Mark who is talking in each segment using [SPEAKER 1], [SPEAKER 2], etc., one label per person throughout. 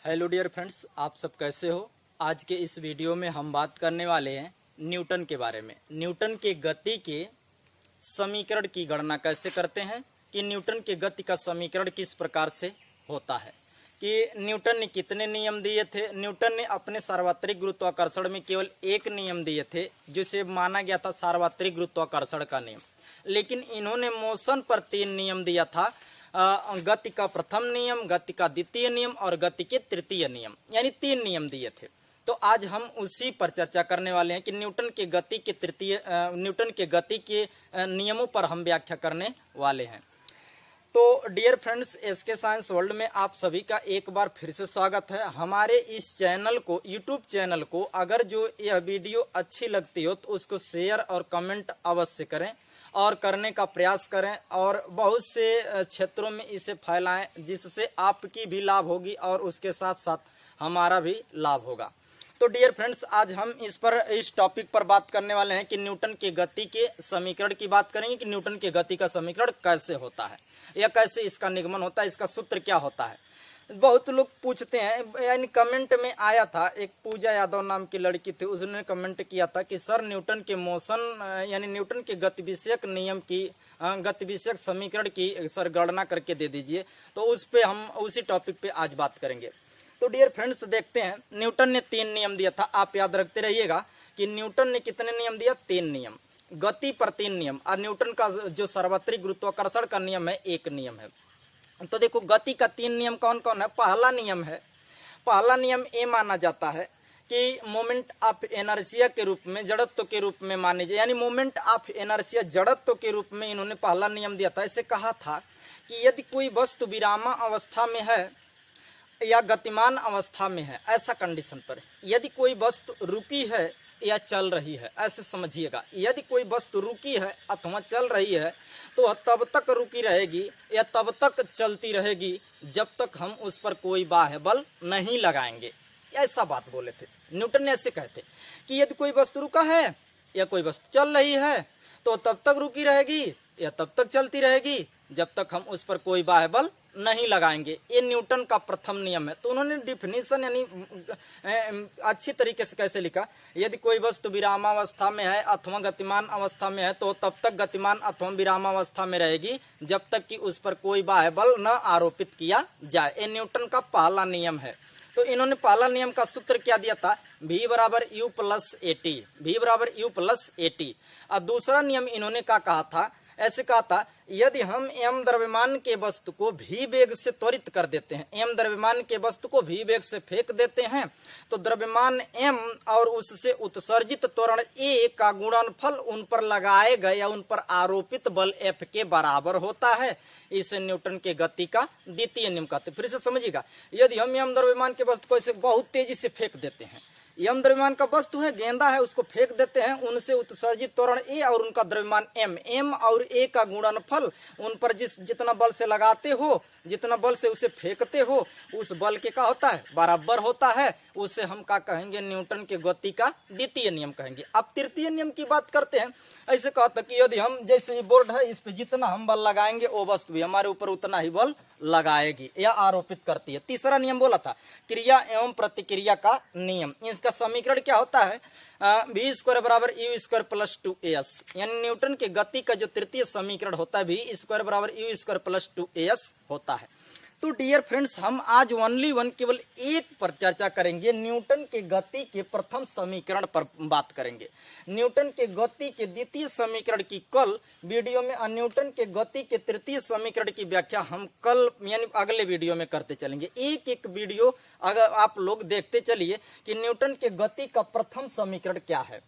[SPEAKER 1] Hello dear friends, आप सब कैसे हो। आज के इस वीडियो में हम बात करने वाले हैं न्यूटन के बारे में। न्यूटन के गति के समीकरण की गणना कैसे करते हैं, कि न्यूटन के गति का समीकरण किस प्रकार से होता है, कि न्यूटन ने कितने नियम दिए थे। न्यूटन ने अपने सार्वत्रिक गुरुत्वाकर्षण में केवल एक नियम दिए थे, जिसे माना गया था सार्वत्रिक गुरुत्वाकर्षण का नियम, लेकिन इन्होंने मोशन पर 3 नियम दिया था। गति का प्रथम नियम, गति का द्वितीय नियम और गति के तृतीय नियम, यानी 3 नियम दिए थे। तो आज हम उसी पर चर्चा करने वाले हैं कि न्यूटन के गति के नियमों पर हम व्याख्या करने वाले हैं। तो dear friends, SK science world में आप सभी का एक बार फिर से स्वागत है। हमारे इस चैनल को, यूट्यूब चैनल को, अगर जो यह वीडियो अच्छी लगती हो तो उसको शेयर और कमेंट अवश्य करें और करने का प्रयास करें और बहुत से क्षेत्रों में इसे फैलाएं, जिससे आपकी भी लाभ होगी और उसके साथ साथ हमारा भी लाभ होगा। तो डियर फ्रेंड्स, आज हम इस टॉपिक पर बात करने वाले हैं कि न्यूटन के गति के समीकरण की बात करेंगे, कि न्यूटन के गति का समीकरण कैसे होता है या कैसे इसका निगमन होता है, इसका सूत्र क्या होता है। बहुत लोग पूछते हैं, यानी कमेंट में आया था, एक पूजा यादव नाम की लड़की थी, उसने कमेंट किया था कि सर न्यूटन के मोशन यानी न्यूटन के गति विषयक नियम की गति विषयक समीकरण की सर गणना करके दे दीजिए। तो उस पे हम उसी टॉपिक पे आज बात करेंगे। तो डियर फ्रेंड्स, देखते हैं। न्यूटन ने 3 नियम दिया था, आप याद रखते रहिएगा कि न्यूटन ने कितने नियम दिया, 3 नियम। गति पर 3 नियम और न्यूटन का जो सार्वत्रिक गुरुत्वाकर्षण का नियम है 1 नियम है। तो देखो, गति का 3 नियम कौन कौन है। पहला नियम ये माना जाता है कि मोमेंट ऑफ इनर्शिया के रूप में, जड़त्व के रूप में माने जाए, यानी मोमेंट ऑफ इनर्शिया जड़त्व के रूप में इन्होंने पहला नियम दिया था। ऐसे कहा था कि यदि कोई वस्तु विरामा अवस्था में है या गतिमान अवस्था में है, ऐसा कंडीशन पर, यदि कोई वस्तु रुकी है या चल रही है, ऐसे समझिएगा, यदि कोई वस्तु रुकी है अथवा चल रही है तो तब तक रुकी रहेगी या तब तक चलती रहेगी जब तक हम उस पर कोई बाह्य बल नहीं लगाएंगे। ऐसा बात बोले थे न्यूटन ने। ऐसे कहते कि यदि कोई वस्तु रुका है या कोई वस्तु चल रही है तो तब तक रुकी रहेगी या तब तक चलती रहेगी जब तक हम उस पर कोई बाह्य बल नहीं लगाएंगे। ये न्यूटन का प्रथम नियम है। तो उन्होंने डिफिनीशन यानी अच्छी तरीके से कैसे लिखा, यदि कोई वस्तु विरामावस्था में है अथवा गतिमान अवस्था में है तो तब तक गतिमान अथवा विरामावस्था में रहेगी जब तक कि उस पर कोई बाह्य बल न आरोपित किया जाए। ये न्यूटन का पहला नियम है। तो इन्होंने पहला नियम का सूत्र क्या दिया था, V बराबर U प्लस AT, V बराबर U प्लस AT। और दूसरा नियम इन्होंने क्या कहा था, ऐसे कहा था, यदि हम m द्रव्यमान के वस्तु को v वेग से त्वरित कर देते हैं, m द्रव्यमान के वस्तु को v वेग से फेंक देते हैं, तो द्रव्यमान m और उससे उत्सर्जित त्वरण a का गुणनफल उन पर लगाए गए या उन पर आरोपित बल F के बराबर होता है। इसे न्यूटन के गति का द्वितीय नियम कहते हैं। फिर से समझिएगा, यदि हम m द्रव्यमान के वस्तु को ऐसे बहुत तेजी से फेंक देते हैं, यम द्रव्यमान का वस्तु है, गेंदा है, उसको फेंक देते हैं, उनसे उत्सर्जित त्वरण ए और उनका द्रव्यमान m और ए का गुणनफल उन पर जितना बल से लगाते हो, जितना बल से उसे फेंकते हो, उस बल के क्या होता है, बराबर होता है। उसे हम क्या कहेंगे, न्यूटन के गति का द्वितीय नियम कहेंगे। अब तृतीय नियम की बात करते हैं। ऐसे कहता कि यदि हम, जैसे ये बोर्ड है, इस पे जितना हम बल लगाएंगे वो वस्तु भी हमारे ऊपर उतना ही बल लगाएगी या आरोपित करती है। तीसरा नियम बोला था, क्रिया एवं प्रतिक्रिया का नियम। इसका समीकरण क्या होता है, v स्क्वायर बराबर u स्क्वायर प्लस 2as, यानी न्यूटन के गति का जो तृतीय समीकरण होता है v स्क्वायर बराबर u स्क्वायर प्लस 2as होता है। तो डियर फ्रेंड्स, हम आज ओनली वन केवल एक पर चर्चा करेंगे, न्यूटन के गति के प्रथम समीकरण पर बात करेंगे। न्यूटन के गति के द्वितीय समीकरण की कल वीडियो में, न्यूटन के गति के तृतीय समीकरण की व्याख्या हम कल यानी अगले वीडियो में करते चलेंगे। एक एक वीडियो अगर आप लोग देखते चलिए कि न्यूटन के गति का प्रथम समीकरण क्या है।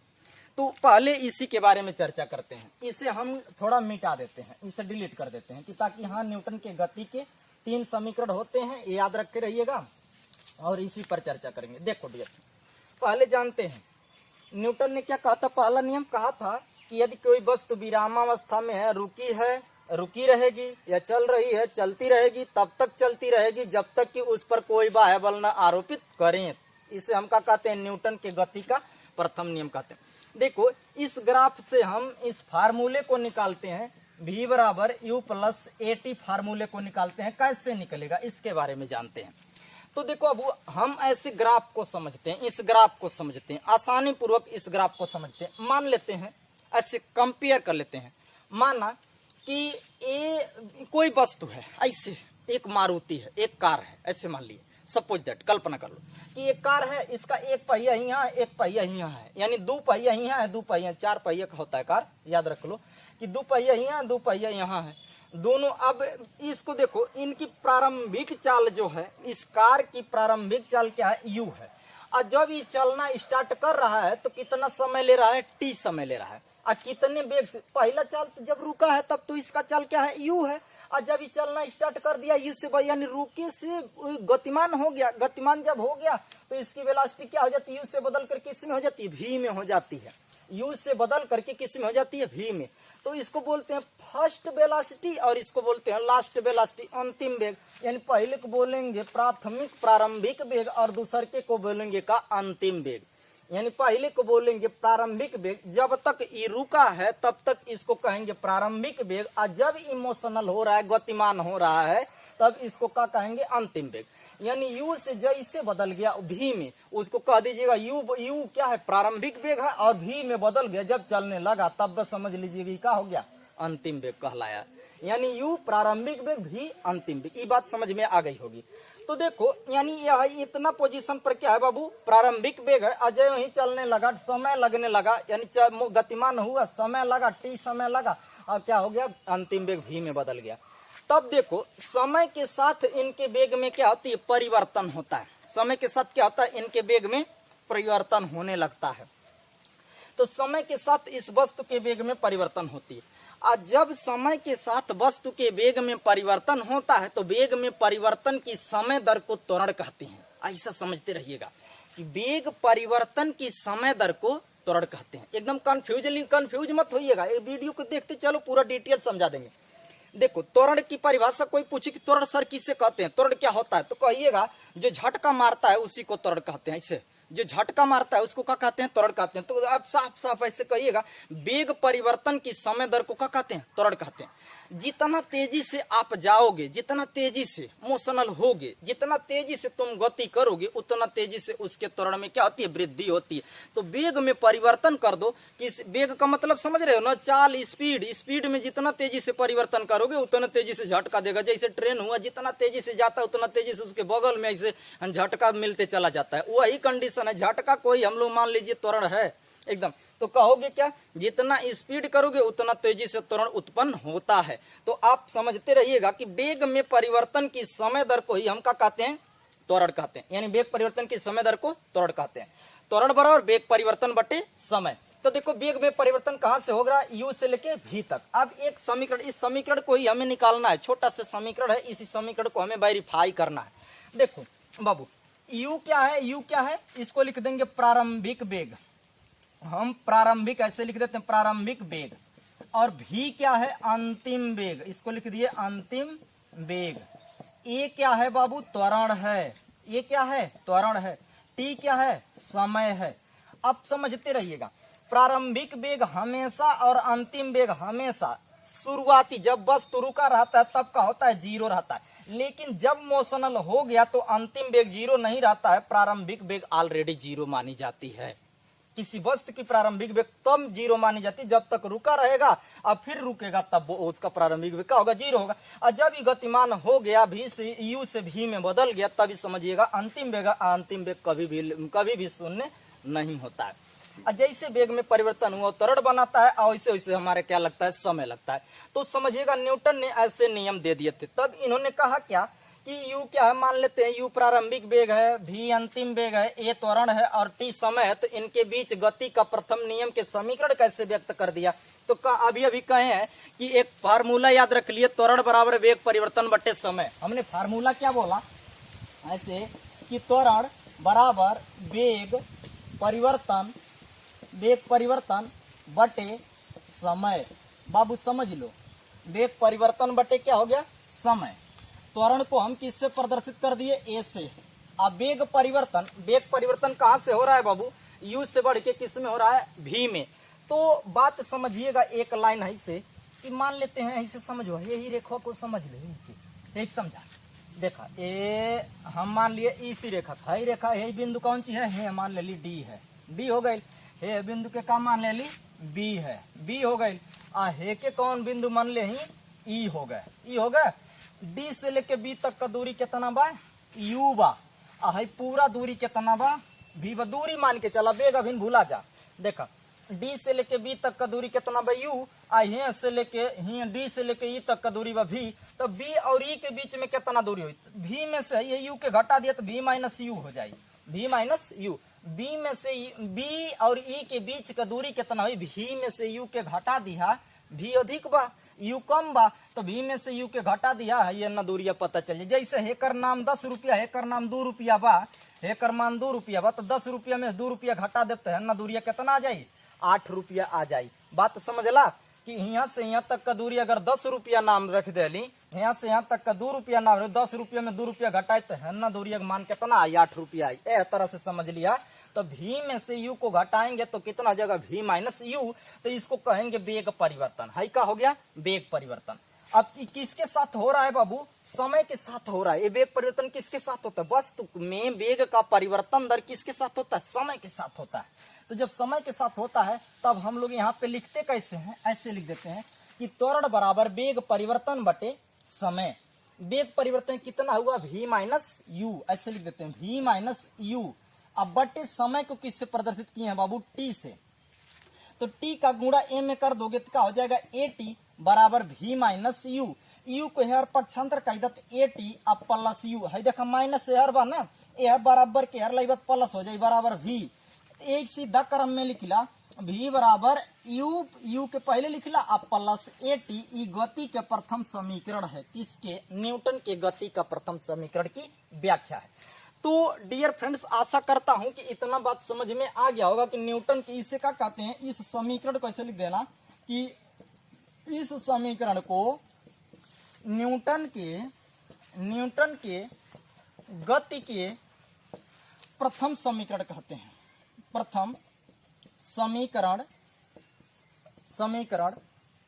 [SPEAKER 1] तो पहले इसी के बारे में चर्चा करते हैं। इसे हम थोड़ा मिटा देते हैं, इसे डिलीट कर देते हैं, कि ताकि हाँ, न्यूटन के गति के 3 समीकरण होते हैं, ये याद रख के रहिएगा और इसी पर चर्चा करेंगे। देखो डियर, पहले जानते हैं न्यूटन ने क्या कहा था। पहला नियम कहा था कि यदि कोई वस्तु विरामावस्था में है, रुकी रहेगी या चल रही है, चलती रहेगी, तब तक चलती रहेगी जब तक कि उस पर कोई बाह्य बल न आरोपित करें। इसे हम क्या कहते हैं, न्यूटन के गति का प्रथम नियम कहते हैं। देखो, इस ग्राफ से हम इस फार्मूले को निकालते हैं, v बराबर u प्लस AT फार्मूले को निकालते हैं। कैसे निकलेगा इसके बारे में जानते हैं। तो देखो अब हम ऐसे ग्राफ को समझते हैं, इस ग्राफ को समझते हैं, आसानी पूर्वक इस ग्राफ को समझते हैं। मान लेते हैं, ऐसे कंपेयर कर लेते हैं। माना कि ये कोई वस्तु है, ऐसे एक मारुति है, एक कार है, ऐसे मान लिए, सपोज दैट, कल्पना कर लो कि एक कार है, इसका एक पहिया यहाँ है, एक पहिया यहाँ है, यानी दो पहिया यहाँ है, दो पहिया, चार पहिया का होता है कार, याद रख लो कि दो पहिया यहाँ, दो पहिया यहाँ है दोनों। अब इसको देखो, इनकी प्रारंभिक चाल जो है, इस कार की प्रारंभिक चाल क्या है, u है। और जब ये चलना स्टार्ट कर रहा है तो कितना समय ले रहा है, t समय ले रहा है। और कितने वेग से, पहला चाल तो जब रुका है तब तो इसका चाल क्या है, u है। और जब ये चलना स्टार्ट कर दिया u से, यानी रुके से गतिमान हो गया, गतिमान जब हो गया तो इसकी वेलोसिटी क्या हो जाती है, u से बदल कर किस में हो जाती है, v में हो जाती है। u से बदल करके किस में हो जाती है, v में। तो इसको बोलते हैं फर्स्ट वेलोसिटी और इसको बोलते हैं लास्ट वेलोसिटी, अंतिम वेग। यानी पहले को बोलेंगे प्राथमिक प्रारंभिक वेग और दूसरे के को बोलेंगे का अंतिम वेग। यानी पहले को बोलेंगे प्रारंभिक वेग, जब तक ये रुका है तब तक इसको कहेंगे प्रारंभिक वेग, और जब इमोशनल हो रहा है, गतिमान हो रहा है, तब इसको क्या कहेंगे, अंतिम वेग। यानी u से जैसे बदल गया v में, उसको कह दीजिएगा u क्या है, प्रारंभिक वेग है, और v में बदल गया जब चलने लगा तब बस समझ लीजिएगा क्या हो गया, अंतिम वेग कहलाया। यानी u प्रारंभिक वेग, v अंतिम वेग। ये बात समझ में आ गई होगी। तो देखो, यानी यह इतना पोजीशन पर क्या है बाबू, प्रारंभिक वेग है, अजय वहीं चलने लगा, समय लगने लगा, यानी गतिमान हुआ, समय लगा, t समय लगा, और क्या हो गया, अंतिम वेग v में बदल गया। तब देखो, समय के साथ इनके वेग में क्या होती है, परिवर्तन होता है। समय के साथ क्या होता है, इनके वेग में परिवर्तन होने लगता है। तो समय के साथ इस वस्तु के वेग में परिवर्तन होती है। और जब समय के साथ वस्तु के वेग में परिवर्तन होता है तो वेग में परिवर्तन की समय दर को त्वरण कहते हैं। ऐसा समझते रहिएगा कि वेग परिवर्तन की समय दर को त्वरण कहते हैं। एकदम कंफ्यूज मत होइएगा, ये वीडियो को देखते चलो, पूरा डिटेल समझा देंगे। देखो, त्वरण की परिभाषा कोई पूछे कि त्वरण सर किसे कहते हैं, त्वरण क्या होता है, तो कहिएगा जो झटका मारता है उसी को त्वरण कहते हैं। ऐसे जो झटका मारता है उसको क्या कहते हैं, त्वरण कहते हैं। तो आप साफ साफ ऐसे कहिएगा, वेग परिवर्तन की समय दर को क्या कहते हैं, त्वरण कहते हैं। जितना तेजी से आप जाओगे, जितना तेजी से मोशनल होगे, जितना तेजी से तुम गति करोगे, उतना तेजी से उसके त्वरण में क्या होती है, वृद्धि होती है। तो वेग में परिवर्तन कर दो, कि वेग का मतलब समझ रहे हो ना, चाल, स्पीड में जितना तेजी से परिवर्तन करोगे उतना तेजी से झटका देगा। जैसे ट्रेन हुआ, जितना तेजी से जाता है उतना तेजी से उसके बगल में ऐसे झटका मिलते चला जाता है। वही कंडीशन है, झटका कोई हम लोग मान लीजिए त्वरण है एकदम, तो कहोगे क्या, जितना स्पीड करोगे उतना तेजी से त्वरण उत्पन्न होता है। तो आप समझते रहिएगा कि वेग में परिवर्तन की समय दर को ही हम क्या कहते हैं, त्वरण कहते हैं। यानी वेग परिवर्तन की समय दर को त्वरण कहते हैं। त्वरण बराबर वेग परिवर्तन बटे समय। तो देखो, वेग में परिवर्तन कहां से होगा, u से लेके v तक। अब एक समीकरण, इस समीकरण को ही हमें निकालना है, छोटा सा समीकरण है, इसी समीकरण को हमें वेरीफाई करना है। देखो बाबू, u क्या है, इसको लिख देंगे प्रारंभिक वेग, हम प्रारंभिक ऐसे लिख देते हैं, प्रारंभिक वेग। और v क्या है, अंतिम वेग, इसको लिख दिए अंतिम वेग। a क्या है बाबू, त्वरण है, ये क्या है, त्वरण है। t क्या है, समय है। अब समझते रहिएगा, प्रारंभिक वेग हमेशा और अंतिम वेग हमेशा शुरुआती, जब वस्तु रुका रहता है तब का होता है, जीरो रहता है। लेकिन जब मोशनल हो गया तो अंतिम वेग जीरो नहीं रहता है, प्रारंभिक वेग ऑलरेडी जीरो मानी जाती है। किसी वस्तु की प्रारंभिक वेग तब जीरो मानी जाती है जब तक रुका रहेगा, और फिर रुकेगा तब वो उसका प्रारंभिक वेग क्या होगा, जीरो होगा। और जब ये गतिमान हो गया, v से u से v में बदल गया, तभी समझिएगा अंतिम वेग। अंतिम वेग कभी भी शून्य नहीं होता है। और जैसे वेग में परिवर्तन हुआ त्वरण बनाता है, और वैसे वैसे हमारे क्या लगता है, समय लगता है। तो समझिएगा, न्यूटन ने ऐसे नियम दे दिए थे। तब इन्होंने कहा क्या कि u क्या है, मान लेते हैं u प्रारंभिक वेग है, v अंतिम वेग है, a त्वरण है और t समय है। तो इनके बीच गति का प्रथम नियम के समीकरण कैसे व्यक्त कर दिया। तो अभी कहे हैं कि एक फार्मूला याद रख लिए, त्वरण बराबर वेग परिवर्तन बटे समय। हमने फार्मूला क्या बोला, ऐसे कि त्वरण बराबर वेग परिवर्तन बटे समय। बाबू समझ लो, वेग परिवर्तन बटे क्या हो गया, समय। त्वरण को हम किससे प्रदर्शित कर दिए, a से। अब वेग परिवर्तन कहां से हो रहा है बाबू, u से बढ़ के किस में हो रहा है, v में। तो बात समझिएगा, एक लाइन है इसे कि मान लेते हैं, ऐसे समझो, यही रेखा को समझ लो, एक समझा, देखा ए हम मान लिए इसी रेखा है, रेखा यही बिंदु कौन सी है, मान ले ली डी है, डी हो गई। हे बिंदु के का मान ले ली बी है, बी हो गई। आ हे के कौन बिंदु मान ले ही ई हो गए, ई हो गए। डी से लेके बी तक का दूरी कितना बा, यू बा। आ है पूरा दूरी कितना बा, भी बा। दूरी मान के चला, बेग अभी भूला जा। देखा डी से लेके बी तक का दूरी कितना बा यू, आ से लेके डी से लेके ई तक का दूरी बा भी। तो बी और ई के बीच में कितना दूरी हुई, भी में से ये यू के घटा दिया तो भी माइनस यू हो जाएगी, भी माइनस यू। बी में से बी और ई के बीच का दूरी कितना हुई, भी में से यू के घटा दिया, भी अधिक बा यू कम बा, तो भी में से यू के घटा दिया है, ये ना दूरिया पता चल। जैसे हेकर नाम 10 रुपया, हेकर नाम 2 रुपया बा, हेकर मान 2 रुपया बा, तो 10 रुपया में 2 रुपया घटा देते हैं ना, दूरिया कितना आ जाये 8 रुपया आ जाये। बात समझला कि यहाँ से यहाँ तक का दूरी अगर 10 रुपया नाम रख देली, यहाँ से यहाँ तक का 2 रुपया नाम, 10 रुपया में 2 रुपया घटाए तो है ना, दूरी का मान कितना आई 8 रुपया आई। ए तरह से समझ लिया। तो भी में से यू को घटाएंगे तो कितना जगह भी माइनस यू, तो इसको कहेंगे वेग परिवर्तन। है का हो गया वेग परिवर्तन। अब किसके साथ हो रहा है बाबू, समय के साथ हो रहा है। ये वेग परिवर्तन किसके साथ होता है, वस्तु में वेग का परिवर्तन दर किसके साथ होता है, समय के साथ होता है। तो जब समय के साथ होता है तब हम लोग यहाँ पे लिखते कैसे हैं, ऐसे लिख देते हैं कि त्वरण बराबर वेग परिवर्तन बटे समय। वेग परिवर्तन कितना हुआ, v माइनस यू, ऐसे लिख देते हैं v माइनस यू। अब बटे समय को किससे प्रदर्शित किए हैं बाबू, t से। तो t का गुणा a में कर दोगे तो क्या हो जाएगा, at बराबर v माइनस यू। यू को हर पक्षांतर कर देते at अब प्लस यू है। देखा माइनस हर बा ना, ए बराबर के हर लाइबत प्लस हो जाए बराबर v। एक सीधा क्रम में लिखला v बराबर यू, यू के पहले लिखला अब प्लस at। ई गति के प्रथम समीकरण है, किसके, न्यूटन के गति का प्रथम समीकरण की व्याख्या है। तो डियर फ्रेंड्स, आशा करता हूं कि इतना बात समझ में आ गया होगा कि न्यूटन की, इसे क्या कहते हैं, इस समीकरण को ऐसे लिख देना कि इस समीकरण को न्यूटन के गति के प्रथम समीकरण कहते हैं। प्रथम समीकरण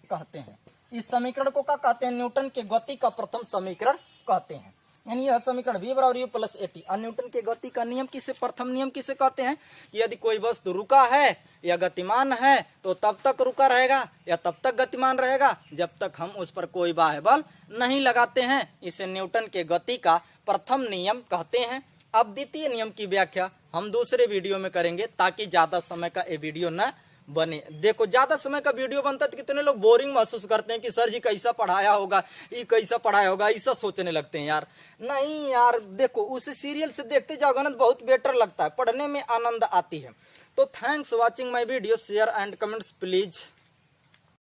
[SPEAKER 1] कहते हैं। इस समीकरण को क्या कहते हैं, न्यूटन के गति का प्रथम समीकरण कहते हैं। यानी यह समीकरण v बराबर यू प्लस at। और न्यूटन के गति का नियम किसे, प्रथम नियम किसे कहते हैं, यदि कोई वस्तु रुका है या गतिमान है तो तब तक रुका रहेगा या तब तक गतिमान रहेगा जब तक हम उस पर कोई बाह्य बल नहीं लगाते हैं। इसे न्यूटन के गति का प्रथम नियम कहते हैं। अब द्वितीय नियम की व्याख्या हम दूसरे वीडियो में करेंगे, ताकि ज्यादा समय का ये वीडियो न बने। देखो ज्यादा समय का वीडियो बनता है तो कितने लोग बोरिंग महसूस करते हैं कि सर जी कैसा पढ़ाया होगा, ये कैसा पढ़ाया होगा, ऐसा सोचने लगते हैं। यार नहीं यार, देखो उसे सीरियल से देखते जाओगे ना, बहुत बेटर लगता है, पढ़ने में आनंद आती है। तो thanks watching my video, share and comments please.